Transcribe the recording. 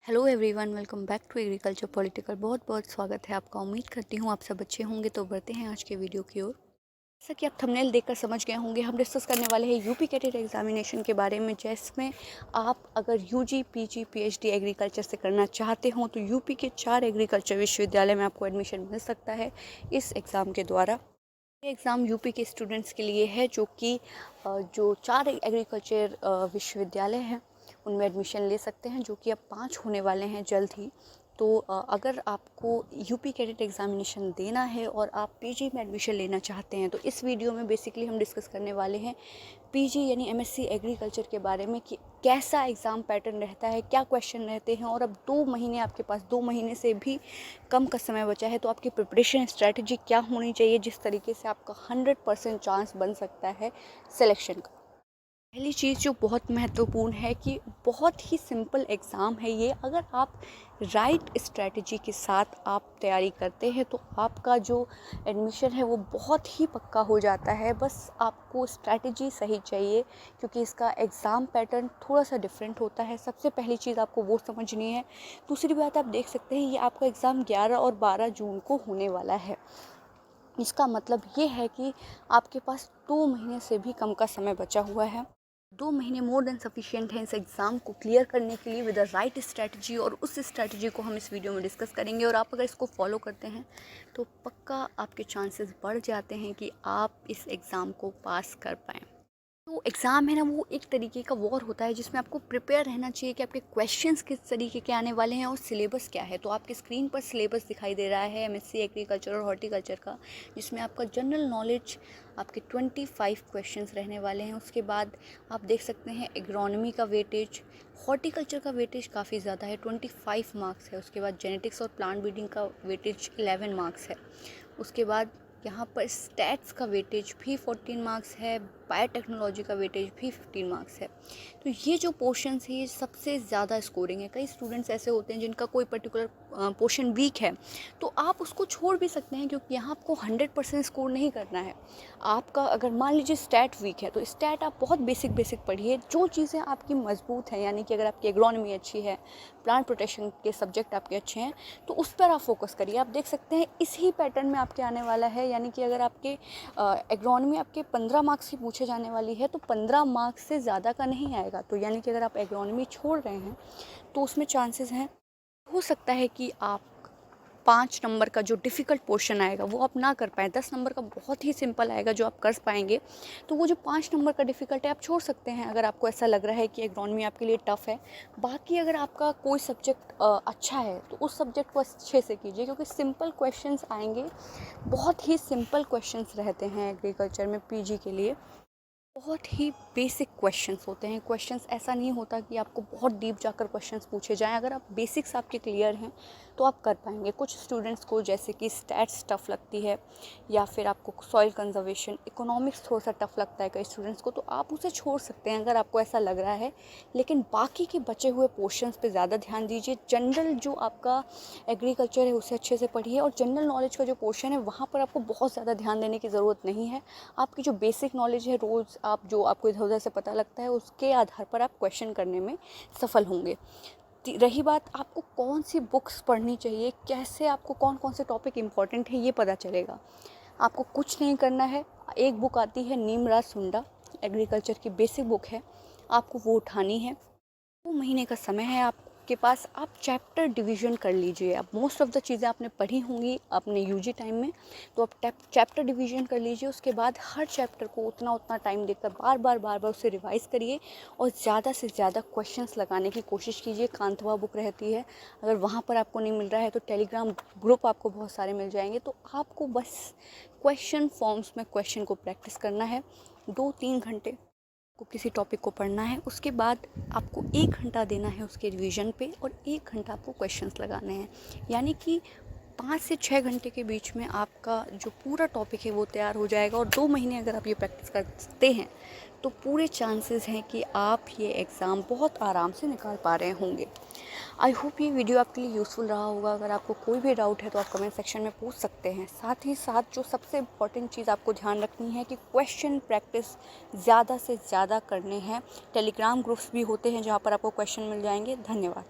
Hello everyone, welcome back to agriculture political. बहुत बहुत स्वागत है आपका। उम्मीद करती हूँ आप सब अच्छे होंगे। तो बढ़ते हैं आज के वीडियो की ओर। जैसा कि आप थंबनेल देखकर समझ गए होंगे, हम डिस्कस करने वाले हैं यूपी कैडेट एग्जामिनेशन के बारे में, जिसमें आप अगर यूजी पीजी पीएचडी एग्रीकल्चर से करना चाहते हो तो यूपी के 4 एग्रीकल्चर विश्वविद्यालय में आपको एडमिशन मिल सकता है इस एग्ज़ाम के द्वारा। ये एग्ज़ाम यूपी के स्टूडेंट्स के लिए है जो 4 एग्रीकल्चर विश्वविद्यालय हैं उनमें एडमिशन ले सकते हैं, जो कि अब 5 होने वाले हैं जल्द ही। तो अगर आपको यूपी कैडेट एग्ज़ामिनेशन देना है और आप पीजी में एडमिशन लेना चाहते हैं तो इस वीडियो में बेसिकली हम डिस्कस करने वाले हैं पीजी यानी एमएससी एग्रीकल्चर के बारे में कि कैसा एग्ज़ाम पैटर्न रहता है, क्या क्वेश्चन रहते हैं। और अब 2 महीने आपके पास, 2 महीने से भी कम का समय बचा है, तो आपकी प्रिपरेशन स्ट्रैटेजी क्या होनी चाहिए जिस तरीके से आपका 100% चांस बन सकता है सिलेक्शन का। पहली चीज़ जो बहुत महत्वपूर्ण है कि बहुत ही सिंपल एग्ज़ाम है ये। अगर आप राइट स्ट्रैटेजी के साथ आप तैयारी करते हैं तो आपका जो एडमिशन है वो बहुत ही पक्का हो जाता है। बस आपको स्ट्रैटेजी सही चाहिए, क्योंकि इसका एग्ज़ाम पैटर्न थोड़ा सा डिफरेंट होता है। सबसे पहली चीज़ आपको वो समझनी है। दूसरी बात, आप देख सकते हैं ये आपका एग्ज़ाम 11 और 12 जून को होने वाला है। इसका मतलब ये है कि आपके पास 2 महीने से भी कम का समय बचा हुआ है। 2 महीने मोर देन सफिशिएंट है इस एग्ज़ाम को क्लियर करने के लिए विद द राइट स्ट्रैटेजी। और उस स्ट्रैटेजी को हम इस वीडियो में डिस्कस करेंगे, और आप अगर इसको फॉलो करते हैं तो पक्का आपके चांसेस बढ़ जाते हैं कि आप इस एग्ज़ाम को पास कर पाएँ। तो एग्ज़ाम है ना, वो एक तरीके का वॉर होता है जिसमें आपको प्रिपेयर रहना चाहिए कि आपके क्वेश्चंस किस तरीके के आने वाले हैं और सिलेबस क्या है। तो आपकी स्क्रीन पर सिलेबस दिखाई दे रहा है एमएससी एग्रीकल्चर और हॉर्टिकल्चर का, जिसमें आपका जनरल नॉलेज आपके 25 क्वेश्चंस रहने वाले हैं। उसके बाद आप देख सकते हैं एग्रोनॉमी का वेटेज, हॉर्टिकल्चर का वेटेज काफ़ी ज़्यादा है, 25 मार्क्स है। उसके बाद जेनेटिक्स और प्लांट ब्रीडिंग का वेटेज 11 मार्क्स है। उसके बाद यहाँ पर स्टैट्स का वेटेज भी 14 मार्क्स है, बायोटेक्नोलॉजी का वेटेज भी 15 मार्क्स है। तो ये जो पोर्शंस है ये सबसे ज़्यादा स्कोरिंग है। कई स्टूडेंट्स ऐसे होते हैं जिनका कोई पर्टिकुलर पोर्शन वीक है, तो आप उसको छोड़ भी सकते हैं, क्योंकि यहाँ आपको 100% स्कोर नहीं करना है। आपका अगर मान लीजिए स्टैट वीक है तो स्टैट आप बहुत बेसिक पढ़िए। जो चीज़ें आपकी मजबूत हैं, यानी कि अगर आपकी एग्रोनॉमी अच्छी है, प्लांट प्रोटेक्शन के सब्जेक्ट आपके अच्छे हैं, तो उस पर आप फोकस करिए। आप देख सकते हैं इसी पैटर्न में आपके आने वाला है, यानी कि अगर आपके एग्रोनॉमी आपके 15 मार्क्स की पूछे जाने वाली है तो 15 मार्क्स से ज़्यादा का नहीं आएगा। तो यानी कि अगर आप एग्रोनॉमी छोड़ रहे हैं तो उसमें चांसेस हैं, हो सकता है कि आप 5 नंबर का जो डिफ़िकल्ट पोर्शन आएगा वो आप ना कर पाएँ। 10 नंबर का बहुत ही सिंपल आएगा जो आप कर पाएंगे। तो वो जो 5 नंबर का डिफ़िकल्ट है आप छोड़ सकते हैं, अगर आपको ऐसा लग रहा है कि एग्रोनॉमी आपके लिए टफ़ है। बाकी अगर आपका कोई सब्जेक्ट अच्छा है तो उस सब्जेक्ट को अच्छे से कीजिए, क्योंकि सिंपल क्वेश्चंस आएंगे। बहुत ही सिंपल क्वेश्चंस रहते हैं एग्रीकल्चर में पीजी के लिए। बहुत ही बेसिक क्वेश्चंस होते हैं। क्वेश्चंस ऐसा नहीं होता कि आपको बहुत डीप जाकर क्वेश्चंस पूछे जाएं। अगर आप बेसिक्स आपके क्लियर हैं तो आप कर पाएंगे। कुछ स्टूडेंट्स को जैसे कि स्टैट्स टफ लगती है, या फिर आपको सॉइल कंजर्वेशन, इकोनॉमिक्स थोड़ा सा टफ लगता है कई स्टूडेंट्स को, तो आप उसे छोड़ सकते हैं अगर आपको ऐसा लग रहा है। लेकिन बाकी के बचे हुए पोर्शंस पे ज़्यादा ध्यान दीजिए। जनरल जो आपका एग्रीकल्चर है उसे अच्छे से पढ़िए, और जनरल नॉलेज का जो पोर्शन है वहाँ पर आपको बहुत ज़्यादा ध्यान देने की ज़रूरत नहीं है। आपकी जो बेसिक नॉलेज है, रोज़ आप जो आपको इधर उधर से पता लगता है, उसके आधार पर आप क्वेश्चन करने में सफल होंगे। रही बात आपको कौन सी बुक्स पढ़नी चाहिए, कैसे आपको कौन कौन से टॉपिक इम्पॉर्टेंट है ये पता चलेगा। आपको कुछ नहीं करना है। एक बुक आती है नीमराज सुंडा, एग्रीकल्चर की बेसिक बुक है, आपको वो उठानी है। 2 महीने का समय है आपके पास। आप चैप्टर डिवीज़न कर लीजिए। अब मोस्ट ऑफ़ द चीज़ें आपने पढ़ी होंगी अपने यूजी टाइम में, तो आप चैप्टर डिवीज़न कर लीजिए। उसके बाद हर चैप्टर को उतना टाइम देकर बार बार उसे रिवाइज़ करिए, और ज़्यादा से ज़्यादा क्वेश्चंस लगाने की कोशिश कीजिए। कांतवा बुक रहती है, अगर वहाँ पर आपको नहीं मिल रहा है तो टेलीग्राम ग्रुप आपको बहुत सारे मिल जाएंगे। तो आपको बस क्वेश्चन फॉर्म्स में क्वेश्चन को प्रैक्टिस करना है। 2-3 घंटे को किसी टॉपिक को पढ़ना है, उसके बाद आपको 1 घंटा देना है उसके रिवीजन पे, और 1 घंटा आपको क्वेश्चंस लगाने हैं। यानी कि 5 से 6 घंटे के बीच में आपका जो पूरा टॉपिक है वो तैयार हो जाएगा। और 2 महीने अगर आप ये प्रैक्टिस करते हैं तो पूरे चांसेस हैं कि आप ये एग्ज़ाम बहुत आराम से निकाल पा रहे होंगे। आई होप ये वीडियो आपके लिए यूज़फुल रहा होगा। अगर आपको कोई भी डाउट है तो आप कमेंट सेक्शन में पूछ सकते हैं। साथ ही साथ जो सबसे इम्पॉर्टेंट चीज़ आपको ध्यान रखनी है कि क्वेश्चन प्रैक्टिस ज़्यादा से ज़्यादा करने हैं। टेलीग्राम ग्रुप्स भी होते हैं जहाँ पर आपको क्वेश्चन मिल जाएंगे। धन्यवाद।